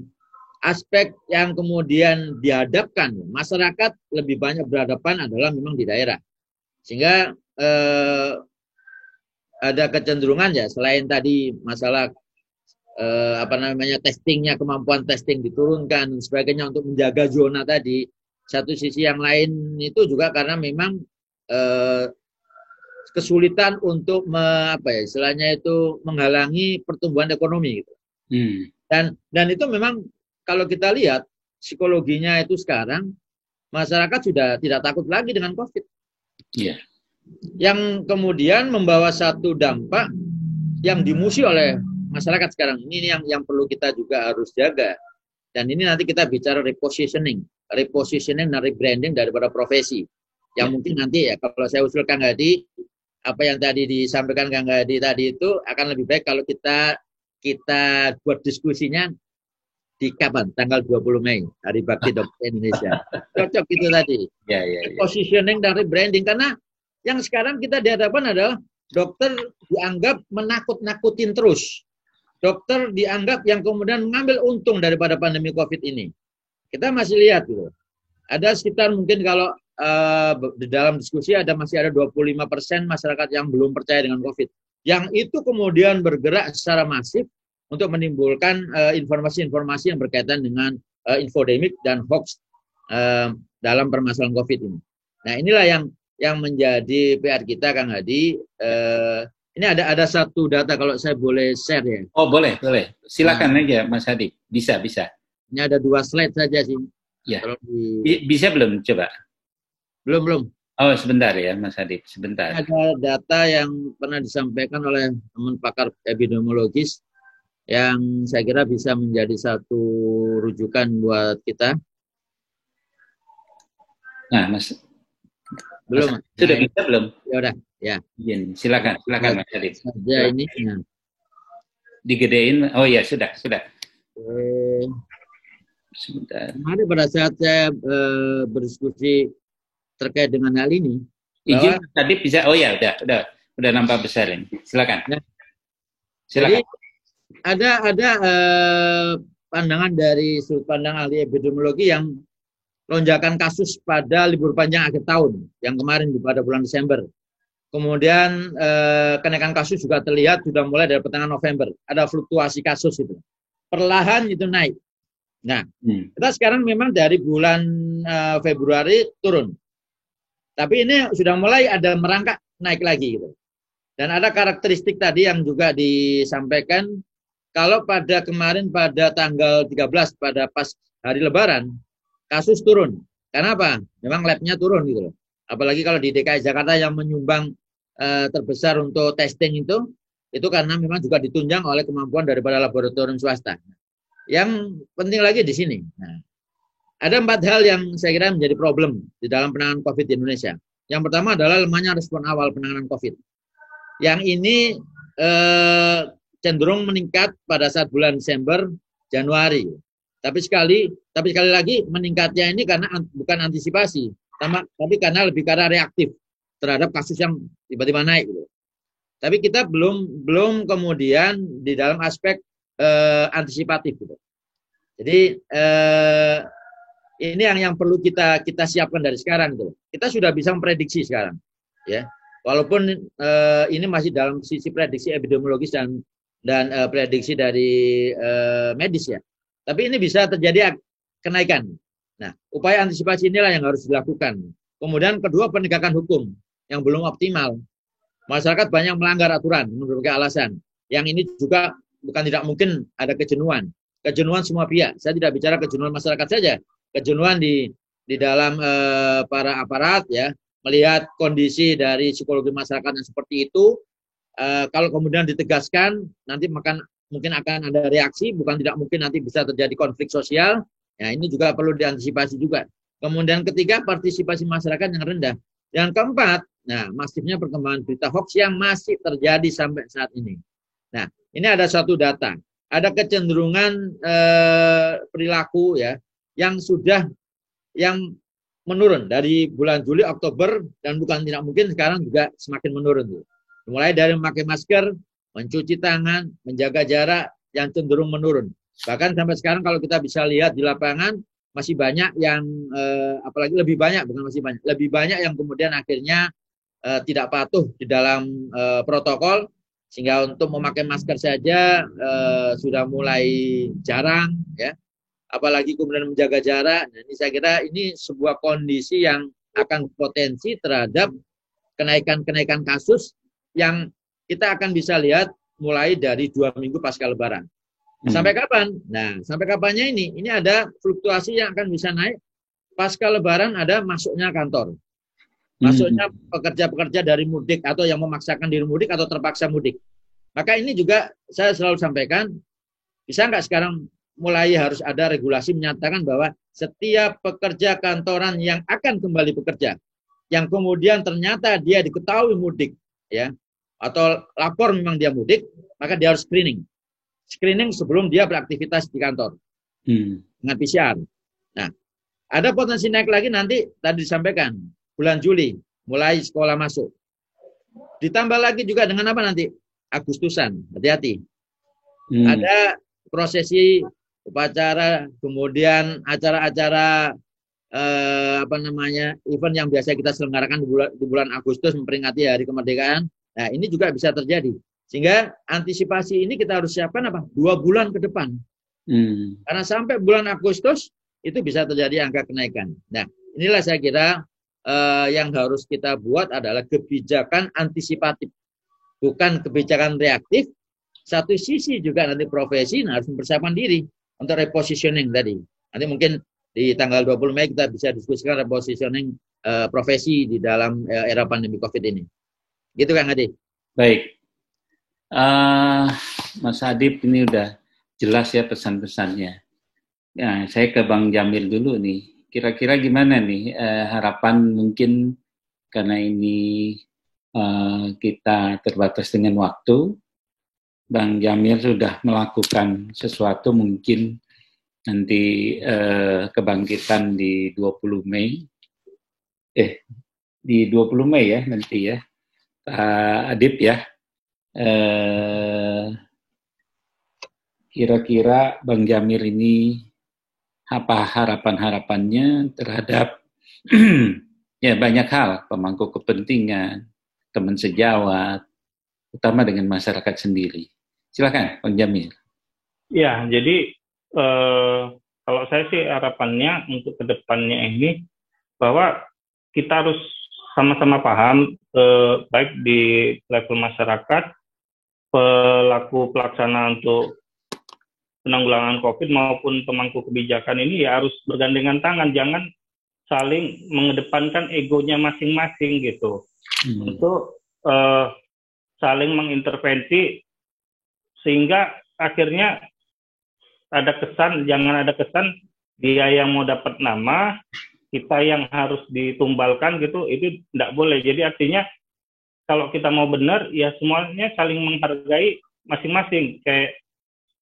aspek yang kemudian dihadapkan, masyarakat lebih banyak berhadapan adalah memang di daerah. Sehingga ada kecenderungan ya, selain tadi masalah apa namanya testingnya, kemampuan testing diturunkan dan sebagainya untuk menjaga zona tadi. Satu sisi yang lain itu juga karena memang kesulitan untuk istilahnya itu menghalangi pertumbuhan ekonomi gitu. Dan itu memang kalau kita lihat psikologinya itu sekarang masyarakat sudah tidak takut lagi dengan COVID. Yeah. Yang kemudian membawa satu dampak yang dimusi oleh masyarakat sekarang ini yang perlu kita juga harus jaga. Dan ini nanti kita bicara repositioning dan rebranding daripada profesi. Yang mungkin nanti ya kalau saya usulkan tadi, apa yang tadi disampaikan Kang Hadi tadi itu akan lebih baik kalau kita buat diskusinya di kapan? Tanggal 20 Mei, Hari Bakti Dokter Indonesia. Cocok itu tadi. Repositioning dan rebranding karena yang sekarang kita dihadapkan adalah dokter dianggap menakut-nakutin terus. Dokter dianggap yang kemudian mengambil untung daripada pandemi COVID ini. Kita masih lihat gitu. Ada sekitar mungkin kalau di dalam diskusi masih ada 25% masyarakat yang belum percaya dengan COVID. Yang itu kemudian bergerak secara masif untuk menimbulkan informasi-informasi yang berkaitan dengan infodemik dan hoax dalam permasalahan COVID ini. Nah inilah yang menjadi PR kita, Kang Hadi. Ini ada satu data kalau saya boleh share ya. Oh boleh. Silakan aja Mas Hadi. Bisa. Ini ada 2 slide saja sih. Ya. Bisa belum? Coba. Belum. Oh sebentar ya Mas Hadi, sebentar. Ada data yang pernah disampaikan oleh teman pakar epidemiologis yang saya kira bisa menjadi satu rujukan buat kita. Nah, Mas. Belum. Sudah bisa belum? Ya udah, ya. Silakan Mas Hadi. Saja ini. Ya. Digedein. Oh ya, sudah. Sebentar. Kemarin pada saat saya berdiskusi terkait dengan hal ini. Izin tadi bisa. Oh ya, udah nampak besar ini. Silakan. Ya. Silakan. Jadi ada pandangan dari sudut pandang ahli epidemiologi yang lonjakan kasus pada libur panjang akhir tahun yang kemarin pada bulan Desember. Kemudian kenaikan kasus juga terlihat sudah mulai dari pertengahan November. Ada fluktuasi kasus itu. Perlahan itu naik. Nah, kita sekarang memang dari bulan Februari turun. Tapi ini sudah mulai ada merangkak naik lagi gitu. Dan ada karakteristik tadi yang juga disampaikan kalau pada kemarin pada tanggal 13 pada pas hari Lebaran kasus turun. Karena apa? Memang labnya turun gitu loh. Apalagi kalau di DKI Jakarta yang menyumbang terbesar untuk testing itu karena memang juga ditunjang oleh kemampuan daripada laboratorium swasta. Yang penting lagi di sini. Nah, ada 4 hal yang saya kira menjadi problem di dalam penanganan COVID di Indonesia. Yang pertama adalah lemahnya respon awal penanganan COVID. Yang ini cenderung meningkat pada saat bulan Desember, Januari. Tapi sekali lagi meningkatnya ini karena bukan antisipasi, tapi karena lebih karena reaktif terhadap kasus yang tiba-tiba naik. Gitu. Tapi kita belum kemudian di dalam aspek antisipatif. Gitu. Jadi ini yang perlu kita siapkan dari sekarang gitu. Kita sudah bisa memprediksi sekarang, ya. Walaupun ini masih dalam sisi prediksi epidemiologis dan prediksi dari medis ya. Tapi ini bisa terjadi kenaikan. Nah, upaya antisipasi inilah yang harus dilakukan. Kemudian kedua, penegakan hukum yang belum optimal. Masyarakat banyak melanggar aturan menurut berbagai alasan. Yang ini juga bukan tidak mungkin ada kejenuhan. Kejenuhan semua pihak. Saya tidak bicara kejenuhan masyarakat saja. Kejenuhan di dalam para aparat ya, melihat kondisi dari psikologi masyarakat yang seperti itu, kalau kemudian ditegaskan nanti mungkin akan ada reaksi, bukan tidak mungkin nanti bisa terjadi konflik sosial. Ya, ini juga perlu diantisipasi juga. Kemudian ketiga, partisipasi masyarakat yang rendah. Yang keempat, nah masifnya perkembangan berita hoax yang masih terjadi sampai saat ini. Nah, ini ada satu data, ada kecenderungan perilaku ya yang menurun dari bulan Juli, Oktober, dan bukan tidak mungkin sekarang juga semakin menurun. Mulai dari memakai masker, mencuci tangan, menjaga jarak yang cenderung menurun. Bahkan sampai sekarang kalau kita bisa lihat di lapangan, masih banyak yang, apalagi lebih banyak, bukan masih banyak, lebih banyak yang kemudian akhirnya tidak patuh di dalam protokol, Sehingga untuk memakai masker saja sudah mulai jarang, ya. Apalagi kemudian menjaga jarak. Nah, ini saya kira ini sebuah kondisi yang akan potensi terhadap kenaikan kasus yang kita akan bisa lihat mulai dari 2 minggu pasca Lebaran. Sampai kapan? Nah, sampai kapannya ini ada fluktuasi yang akan bisa naik. Pasca Lebaran ada masuknya kantor. Masuknya pekerja-pekerja dari mudik atau yang memaksakan diri mudik atau terpaksa mudik. Maka ini juga saya selalu sampaikan, bisa nggak sekarang mulai harus ada regulasi menyatakan bahwa setiap pekerja kantoran yang akan kembali bekerja, yang kemudian ternyata dia diketahui mudik, ya, atau lapor memang dia mudik, maka dia harus screening sebelum dia beraktivitas di kantor dengan PCR. Nah, ada potensi naik lagi nanti tadi disampaikan bulan Juli mulai sekolah masuk. Ditambah lagi juga dengan apa nanti? Agustusan, hati-hati. Ada prosesi upacara, kemudian acara-acara event yang biasa kita selenggarakan di bulan Agustus memperingati Hari Kemerdekaan. Nah, ini juga bisa terjadi. Sehingga antisipasi ini kita harus siapkan 2 bulan ke depan. Karena sampai bulan Agustus itu bisa terjadi angka kenaikan. Nah, inilah saya kira yang harus kita buat adalah kebijakan antisipatif, bukan kebijakan reaktif. Satu sisi juga nanti profesi harus mempersiapkan diri untuk repositioning tadi. Nanti mungkin di tanggal 20 Mei kita bisa diskusikan repositioning profesi di dalam era pandemi COVID ini. Gitu Kang Adi. Baik. Mas Adib ini udah jelas ya pesan-pesannya. Nah, saya ke Bang Jamil dulu nih. Kira-kira gimana nih harapan mungkin karena ini kita terbatas dengan waktu. Bang Jamil sudah melakukan sesuatu mungkin nanti kebangkitan di 20 Mei. Di 20 Mei ya nanti ya. Pak Adib ya. Kira-kira Bang Jamil ini apa harapan-harapannya terhadap ya banyak hal, pemangku kepentingan, teman sejawat, utama dengan masyarakat sendiri. Silakan, Bang Jamil. Ya, jadi kalau saya sih harapannya untuk kedepannya ini bahwa kita harus sama-sama paham, baik di level masyarakat, pelaku pelaksana untuk penanggulangan COVID maupun pemangku kebijakan ini ya harus bergandengan tangan, jangan saling mengedepankan egonya masing-masing gitu, untuk saling mengintervensi sehingga akhirnya jangan ada kesan dia yang mau dapat nama, kita yang harus ditumbalkan gitu, itu tidak boleh. Jadi artinya kalau kita mau benar ya semuanya saling menghargai masing-masing, kayak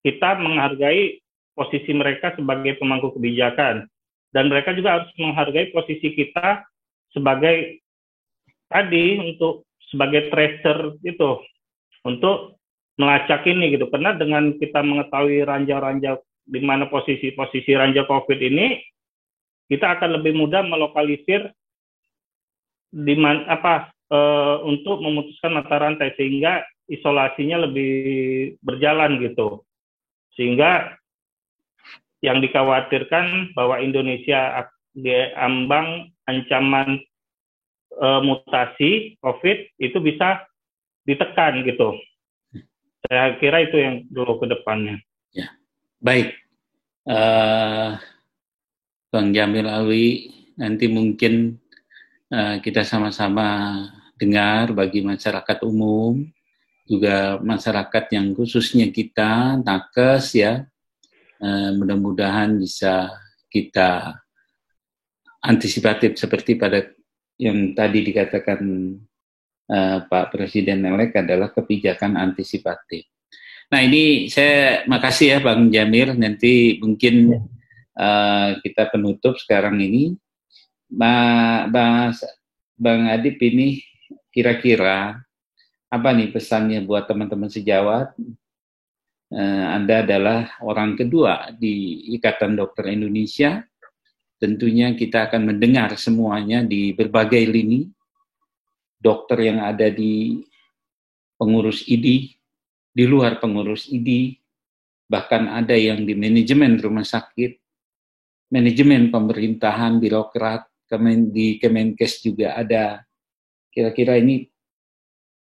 kita menghargai posisi mereka sebagai pemangku kebijakan, dan mereka juga harus menghargai posisi kita sebagai sebagai tracer itu, untuk melacak ini gitu. Karena dengan kita mengetahui ranjau-ranjau di mana posisi ranjau COVID ini, kita akan lebih mudah melokalisir di mana untuk memutuskan mata rantai sehingga isolasinya lebih berjalan gitu. Sehingga yang dikhawatirkan bahwa Indonesia diambang ancaman mutasi COVID itu bisa ditekan gitu. Saya kira itu yang dulu ke depannya. Ya. Baik. Bang Jamil Alwi, nanti mungkin kita sama-sama dengar bagi masyarakat umum, juga masyarakat yang khususnya kita, nakes ya, mudah-mudahan bisa kita antisipatif seperti pada yang tadi dikatakan Pak Presiden-elek adalah kebijakan antisipatif. Nah ini saya makasih ya Bang Jamil, nanti mungkin kita penutup sekarang ini. Bang Adib ini kira-kira apa nih pesannya buat teman-teman sejawat? Anda adalah orang kedua di Ikatan Dokter Indonesia. Tentunya kita akan mendengar semuanya di berbagai lini. Dokter yang ada di pengurus ID, di luar pengurus ID, bahkan ada yang di manajemen rumah sakit, manajemen pemerintahan, birokrat, di Kemenkes juga ada. Kira-kira ini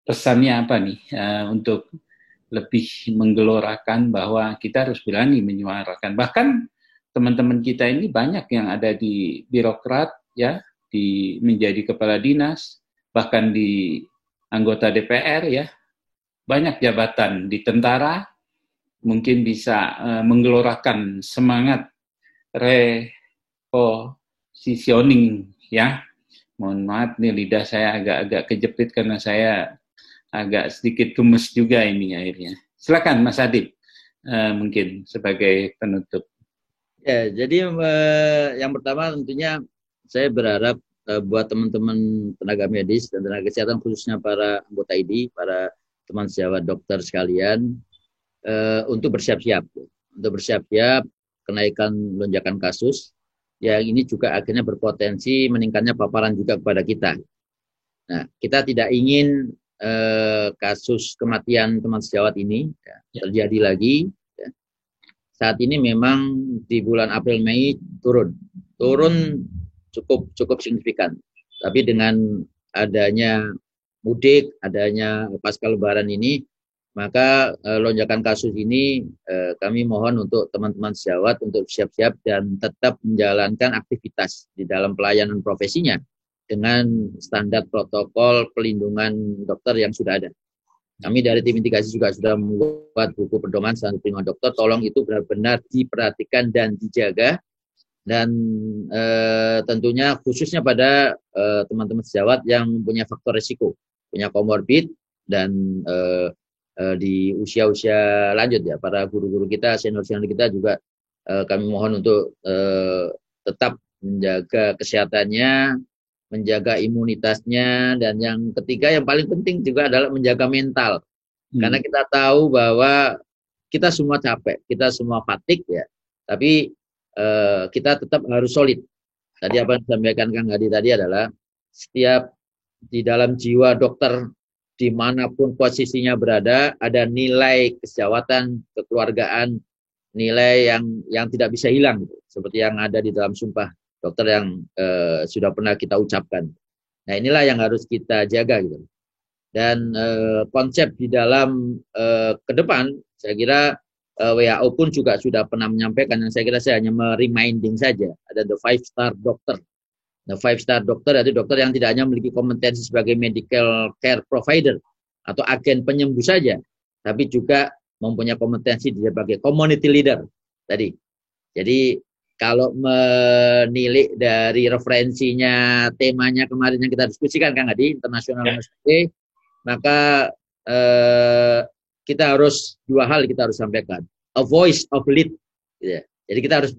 pesannya apa nih untuk lebih menggelorakan bahwa kita harus berani menyuarakan. Bahkan teman-teman kita ini banyak yang ada di birokrat, ya, menjadi kepala dinas, bahkan di anggota DPR, ya, banyak jabatan di tentara, mungkin bisa menggelorakan semangat repositioning, ya. Mohon maaf nih, lidah saya agak-agak kejepit karena saya agak sedikit gemes juga ini akhirnya. Silakan Mas Adib, mungkin sebagai penutup. Ya, jadi yang pertama tentunya saya berharap buat teman-teman tenaga medis dan tenaga kesehatan, khususnya para anggota ID, para teman sejawat dokter sekalian, untuk bersiap-siap kenaikan lonjakan kasus yang ini juga akhirnya berpotensi meningkatnya paparan juga kepada kita. Nah, kita tidak ingin kasus kematian teman sejawat ini terjadi lagi. Ya. Saat ini memang di bulan April Mei turun cukup signifikan. Tapi dengan adanya mudik, adanya pasca Lebaran ini, maka lonjakan kasus ini kami mohon untuk teman-teman sejawat untuk siap-siap dan tetap menjalankan aktivitas di dalam pelayanan profesinya dengan standar protokol pelindungan dokter yang sudah ada. Kami dari tim mitigasi juga sudah membuat buku pedoman standar pelindungan dokter. Tolong itu benar-benar diperhatikan dan dijaga. Dan tentunya khususnya pada teman-teman sejawat yang mempunyai faktor risiko, punya komorbid, dan di usia-usia lanjut, ya, para guru-guru kita, senior-senior kita juga kami mohon untuk tetap menjaga kesehatannya, menjaga imunitasnya, dan yang ketiga yang paling penting juga adalah menjaga mental. Karena kita tahu bahwa kita semua capek, kita semua fatigue, ya, tapi kita tetap harus solid. Tadi apa yang disampaikan Kang Hadi tadi adalah setiap di dalam jiwa dokter dimanapun posisinya berada ada nilai kesejawatan, kekeluargaan, nilai yang tidak bisa hilang, seperti yang ada di dalam sumpah dokter yang sudah pernah kita ucapkan. Nah, inilah yang harus kita jaga gitu. Dan konsep di dalam ke depan, saya kira WHO pun juga sudah pernah menyampaikan, yang saya kira saya hanya mereminding saja, ada the 5-star doctor. The 5-star doctor yaitu dokter yang tidak hanya memiliki kompetensi sebagai medical care provider atau agen penyembuh saja, tapi juga mempunyai kompetensi sebagai community leader tadi. Jadi kalau menilik dari referensinya, temanya kemarin yang kita diskusikan Kang Hadi, internasional university, maka kita harus dua hal kita harus sampaikan. A voice of lead. Ya. Jadi kita harus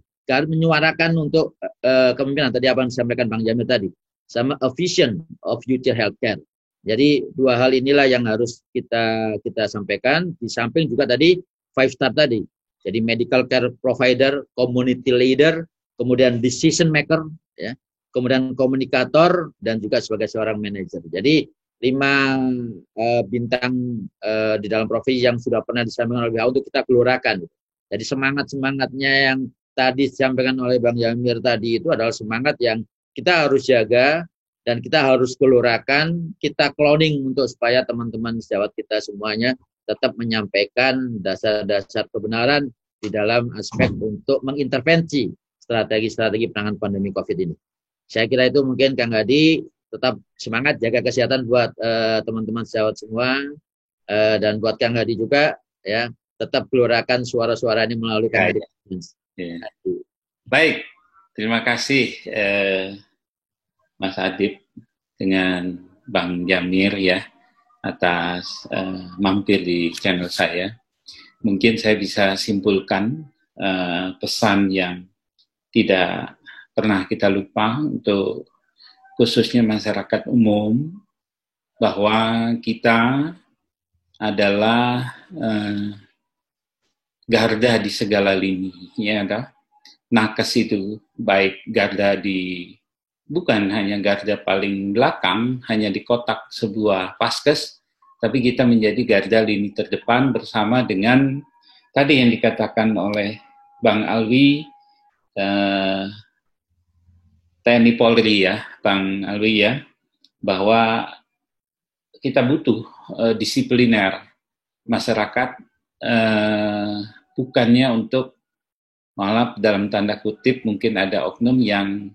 menyuarakan untuk kepemimpinan tadi apa yang disampaikan Bang Jamil tadi, sama a vision of future healthcare. Jadi dua hal inilah yang harus kita sampaikan, di samping juga tadi 5-star tadi. Jadi medical care provider, community leader, kemudian decision maker, ya, kemudian komunikator, dan juga sebagai seorang manajer. Jadi 5 bintang di dalam profesi yang sudah pernah disampaikan oleh WHO untuk kita gelorakan. Jadi semangatnya yang tadi disampaikan oleh Bang Jamil tadi itu adalah semangat yang kita harus jaga dan kita harus gelorakan, kita cloning untuk supaya teman-teman sejawat kita semuanya tetap menyampaikan dasar-dasar kebenaran di dalam aspek untuk mengintervensi strategi-strategi penanganan pandemi COVID ini. Saya kira itu mungkin Kang Hadi, tetap semangat jaga kesehatan buat teman-teman sejawat semua, dan buat Kang Hadi juga, ya, tetap gelorakan suara-suara ini melalui Kang Hadi. Ya. Baik, terima kasih Mas Adib dengan Bang Jamil, ya, atas mampir di channel saya. Mungkin saya bisa simpulkan pesan yang tidak pernah kita lupa untuk khususnya masyarakat umum, bahwa kita adalah garda di segala lini. Ya, nakes itu baik garda bukan hanya garda paling belakang, hanya di kotak sebuah vaskes, tapi kita menjadi garda lini terdepan bersama dengan tadi yang dikatakan oleh Bang Alwi, TNI Polri ya, Bang Alwi ya, bahwa kita butuh disipliner masyarakat, bukannya untuk malah dalam tanda kutip mungkin ada oknum yang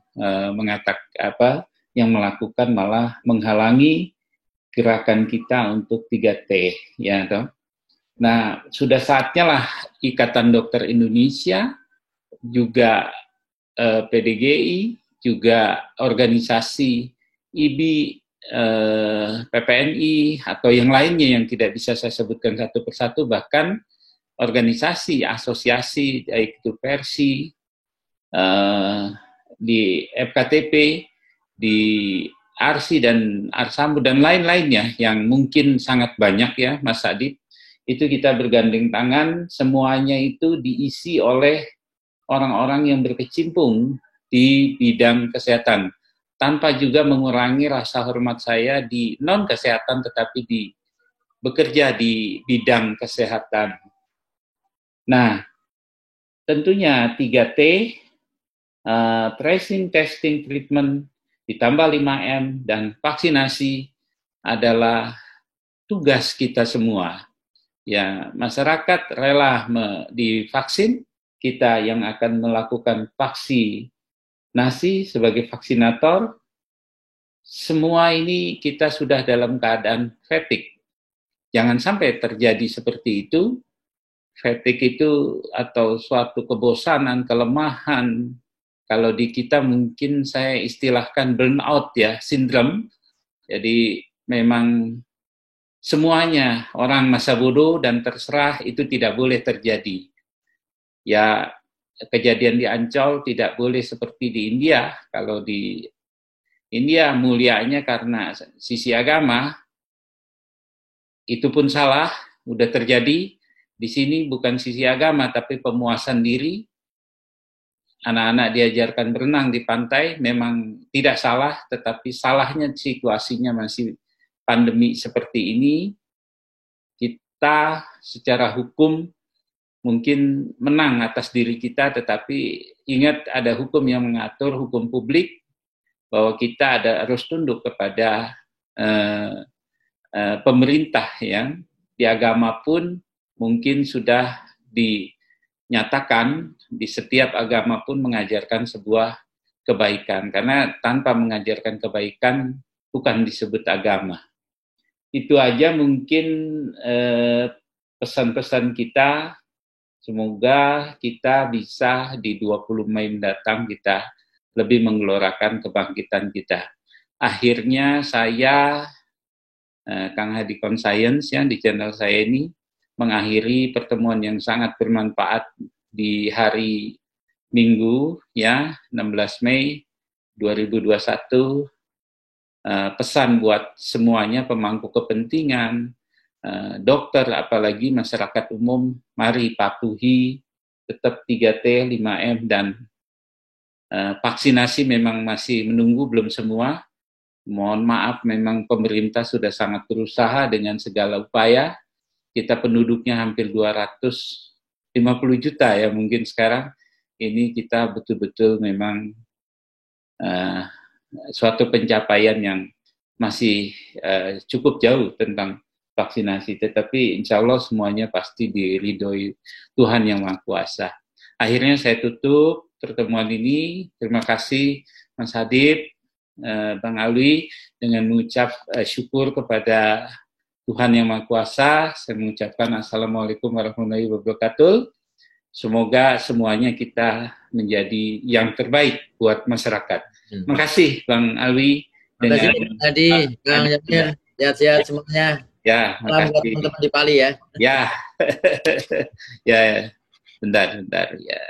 yang melakukan malah menghalangi gerakan kita untuk 3T ya toh. Nah, sudah saatnya lah Ikatan Dokter Indonesia, juga PDGI, juga organisasi IBI, PPNI, atau yang lainnya yang tidak bisa saya sebutkan satu persatu, bahkan organisasi, asosiasi, baik itu Persi, di FKTP, di ARSI dan Arsambu, dan lain-lainnya yang mungkin sangat banyak ya Mas Adib, itu kita bergandeng tangan, semuanya itu diisi oleh orang-orang yang berkecimpung di bidang kesehatan, tanpa juga mengurangi rasa hormat saya di non-kesehatan, tetapi bekerja di bidang kesehatan. Nah, tentunya 3T, tracing, testing, treatment, ditambah 5M, dan vaksinasi adalah tugas kita semua. Ya, masyarakat rela divaksin, kita yang akan melakukan vaksinasi sebagai vaksinator. Semua ini kita sudah dalam keadaan fatigue. Jangan sampai terjadi seperti itu. Fatigue itu atau suatu kebosanan, kelemahan, kalau di kita mungkin saya istilahkan burnout ya, sindrom. Jadi memang semuanya orang masa bodoh dan terserah itu tidak boleh terjadi. Ya, kejadian di Ancol tidak boleh seperti di India. Kalau di India mulianya karena sisi agama, itu pun salah, udah terjadi. Di sini bukan sisi agama, tapi pemuasan diri. Anak-anak diajarkan berenang di pantai, memang tidak salah, tetapi salahnya situasinya masih pandemi seperti ini. Kita secara hukum mungkin menang atas diri kita, tetapi ingat ada hukum yang mengatur, hukum publik, bahwa kita harus tunduk kepada pemerintah ya. Di agama pun mungkin sudah dinyatakan, di setiap agama pun mengajarkan sebuah kebaikan, karena tanpa mengajarkan kebaikan bukan disebut agama. Itu aja mungkin pesan-pesan kita. Semoga kita bisa di 20 Mei mendatang kita lebih menggelorakan kebangkitan kita. Akhirnya saya, Kang Hadi Conscience ya, di channel saya ini mengakhiri pertemuan yang sangat bermanfaat di hari Minggu ya, 16 Mei 2021. Pesan buat semuanya pemangku kepentingan, dokter, apalagi masyarakat umum, mari patuhi tetap 3T, 5M, dan vaksinasi memang masih menunggu, belum semua. Mohon maaf, memang pemerintah sudah sangat berusaha dengan segala upaya. Kita penduduknya hampir 250 juta ya mungkin sekarang. Ini kita betul-betul memang suatu pencapaian yang masih cukup jauh tentang vaksinasi, tetapi insya Allah semuanya pasti diridhoi Tuhan Yang Maha Kuasa. Akhirnya saya tutup pertemuan ini. Terima kasih Mas Hadib, Bang Alwi, dengan mengucap syukur kepada Tuhan Yang Maha Kuasa. Saya mengucapkan Assalamualaikum warahmatullahi wabarakatuh. Semoga semuanya kita menjadi yang terbaik buat masyarakat. Terima kasih Bang Alwi. Terima kasih Adi, Bang Jamir. Sehat-sehat semuanya. Ya, salam buat teman-teman di Pali ya. Ya, ya, bentar ya.